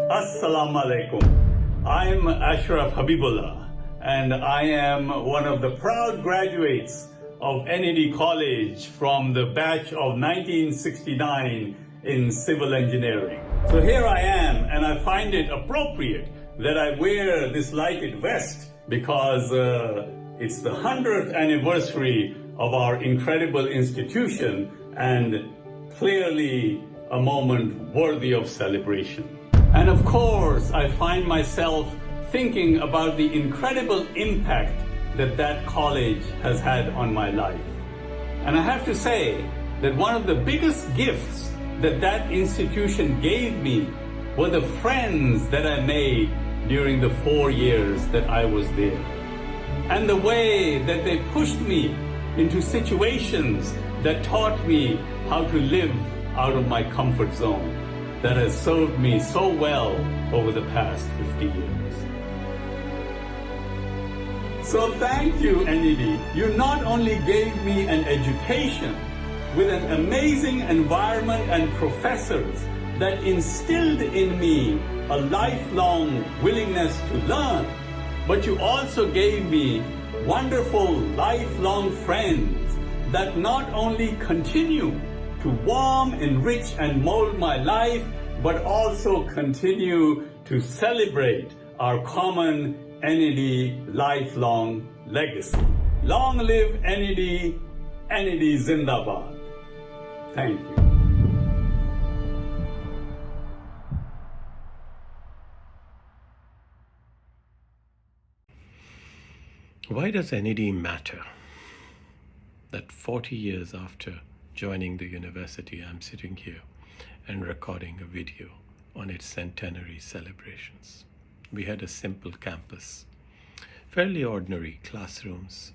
Assalamu alaikum. I'm Ashraf Habibullah, and I am one of the proud graduates of NED College from the batch of 1969 in civil engineering. So here I am, and I find it appropriate that I wear this lighted vest because it's the 100th anniversary of our incredible institution and clearly a moment worthy of celebration. And of course, I find myself thinking about the incredible impact that college has had on my life. And I have to say that one of the biggest gifts that institution gave me were the friends that I made during the 4 years that I was there. And the way that they pushed me into situations that taught me how to live out of my comfort zone, that has served me so well over the past 50 years. So thank you, NED. You not only gave me an education with an amazing environment and professors that instilled in me a lifelong willingness to learn, but you also gave me wonderful lifelong friends that not only continue to warm, enrich, and mold my life, but also continue to celebrate our common NED lifelong legacy. Long live NED, NED Zindabad. Thank you. Why does NED matter? That 40 years after joining the university, I'm sitting here and recording a video on its centenary celebrations. We had a simple campus, fairly ordinary classrooms,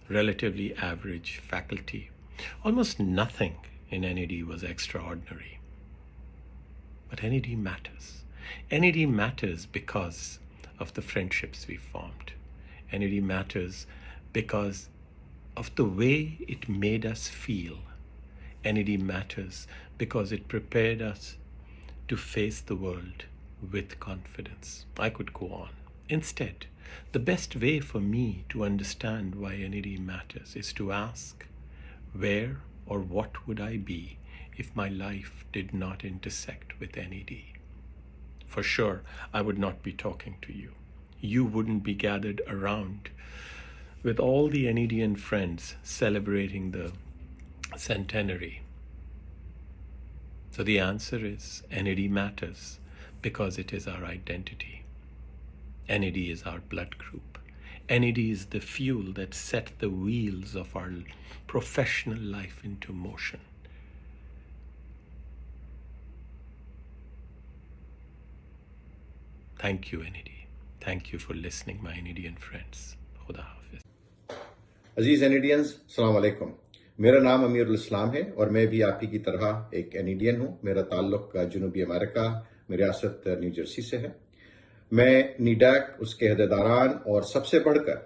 relatively average faculty. Almost nothing in NED was extraordinary. But NED matters. NED matters because of the friendships we formed. NED matters because of the way it made us feel. NED matters because it prepared us to face the world with confidence. I could go on. Instead, the best way for me to understand why NED matters is to ask, where or what would I be if my life did not intersect with NED? For sure, I would not be talking to you. You wouldn't be gathered around with all the NEDian friends celebrating the centenary. So the answer is NED matters because it is our identity. NED is our blood group. NED is the fuel that set the wheels of our professional life into motion. Thank you, NED. Thank you for listening, my NEDian friends. Khuda Hafiz. अजीज एनिडियंस, अस्सलाम वालेकुम। मेरा नाम अमीरुल इस्लाम है और मैं भी आप ही की तरह एक एनिडियन हूँ। मेरा ताल्लुक जनूबी अमेरिका में रियासत न्यू जर्सी से है। मैं नीडैक, उसके अहदेदारान और सबसे बढ़कर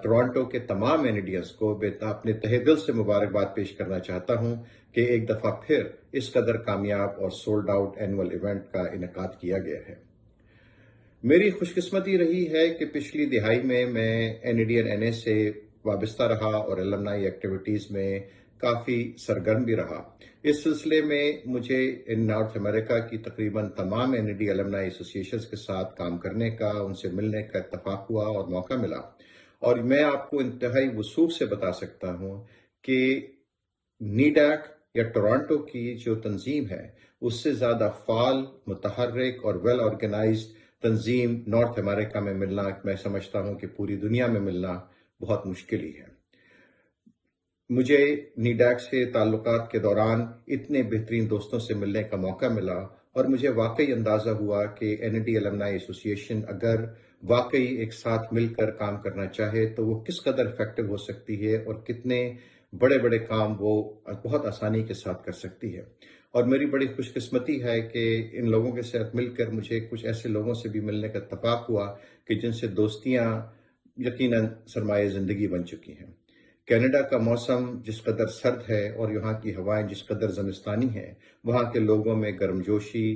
टोरंटो के तमाम एनिडियंस को अपने तहे दिल से मुबारकबाद पेश करना चाहता हूँ कि एक दफ़ा फिर इस कदर कामयाब और सोल्ड आउट एनुअल इवेंट का इनेकाद किया गया है। मेरी खुशकिस्मती रही है कि पिछली दिहाई में मैं एनिडियन एनए से वाबस्ता रहा और एलमनाई एक्टिविटीज में काफी सरगर्म भी रहा। इस सिलसिले में मुझे इन नॉर्थ अमेरिका की तकरीबन तमाम एनएडी एलमनाई एसोसिएशंस के साथ काम करने का, उनसे मिलने का इत्तफाक हुआ और मौका मिला। और मैं आपको इंतहाई वसूख से बता सकता हूं कि नीडैक या टोरंटो की जो तंजीम है उससे ज्यादा फाल, मुतहर्रिक और वेल ऑर्गेनाइज्ड तंजीम नॉर्थ अमेरिका में मिलना, मैं समझता हूं कि पूरी दुनिया में मिलना बहुत मुश्किल ही है। मुझे नीडैक से ताल्लुकात के दौरान इतने बेहतरीन दोस्तों से मिलने का मौका मिला और मुझे वाकई अंदाजा हुआ कि एनएडी एलमनाई एसोसिएशन अगर वाकई एक साथ मिलकर काम करना चाहे तो वो किस कदर इफेक्टिव हो सकती है और कितने बड़े बड़े काम वो बहुत आसानी के साथ कर सकती है। और मेरी बड़ी खुशकिस्मती है कि इन लोगों के साथ मिलकर मुझे कुछ ऐसे लोगों से भी मिलने का इत्तफाक हुआ कि जिनसे दोस्तियां यकीनन सरमाए जिंदगी बन चुकी हैं। कनाडा का मौसम जिस कदर सर्द है और यहाँ की हवाएं जिस कदर ज़मिस्तानी हैं, वहाँ के लोगों में गर्मजोशी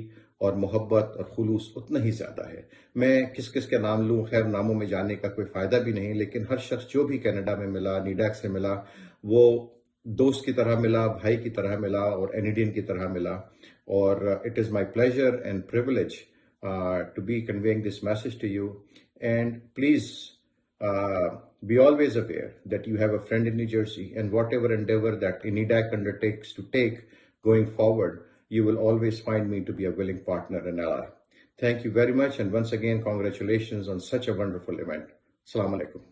और मोहब्बत और खुलूस उतना ही ज़्यादा है। मैं किस किस के नाम लूँ, खैर नामों में जानने का कोई फ़ायदा भी नहीं, लेकिन हर शख्स जो भी कनाडा में मिला, नीडैक से मिला, वो दोस्त की तरह मिला, भाई की तरह मिला और एनिडियन की तरह मिला। और it is my pleasure and privilege to be conveying this message to you. And please be always aware that you have a friend in New Jersey, and whatever endeavor that NEDAC undertakes to take going forward, you will always find me to be a willing partner and ally. Thank you very much, and once again, congratulations on such a wonderful event. Assalamu alaikum.